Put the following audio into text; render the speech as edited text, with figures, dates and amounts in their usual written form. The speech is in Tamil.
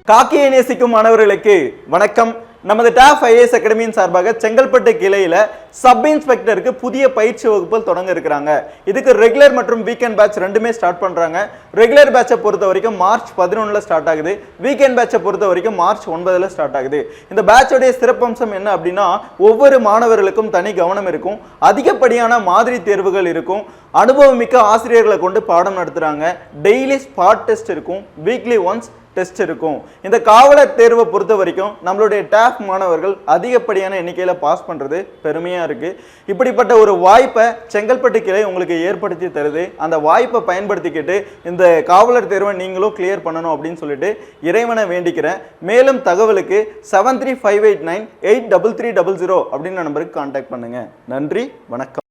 காக்கியை நேசிக்கும் மாணவர்களுக்கு வணக்கம். நமது டாப் ஐஏஎஸ் அகாடமியின் சார்பாக செங்கல்பட்டு கிளையில சப் இன்ஸ்பெக்டருக்கு புதிய பயிற்சி வகுப்புகள் தொடங்க இருக்கிறாங்க. இதுக்கு ரெகுலர் மற்றும் வீக்கெண்ட் பேட்ச் ரெண்டுமே ஸ்டார்ட் பண்றாங்க. ரெகுலர் பேட்சை பொறுத்த வரைக்கும் மார்ச் 11ல ஸ்டார்ட் ஆகுது. வீக்கெண்ட் பேட்சை பொறுத்த வரைக்கும் மார்ச் 9ல ஸ்டார்ட் ஆகுது. இந்த பேட்சோடைய சிறப்பம்சம் என்ன அப்படின்னா, ஒவ்வொரு மாணவர்களுக்கும் தனி கவனம் இருக்கும், அதிகப்படியான மாதிரி தேர்வுகள் இருக்கும், அனுபவமிக்க ஆசிரியர்களை கொண்டு பாடம் நடத்துறாங்க, டெய்லி ஸ்பாட் டெஸ்ட் இருக்கும், வீக்லி ஒன்ஸ் டெஸ்ட் இருக்கும். இந்த காவலர் தேர்வை பொறுத்த வரைக்கும் நம்மளுடைய டாப் மாணவர்கள் அதிகப்படியான எண்ணிக்கையில் பாஸ் பண்ணுறது பெருமையாக இருக்குது. இப்படிப்பட்ட ஒரு வாய்ப்பை செங்கல்பட்டு கிளை உங்களுக்கு ஏற்படுத்தி தருது. அந்த வாய்ப்பை பயன்படுத்திக்கிட்டு இந்த காவலர் தேர்வை நீங்களும் கிளியர் பண்ணணும் அப்படின்னு சொல்லிட்டு இறைவனை வேண்டிக்கிறேன். மேலும் தகவலுக்கு 7358983300 அப்படின்ற நம்பருக்கு கான்டாக்ட் பண்ணுங்கள். நன்றி, வணக்கம்.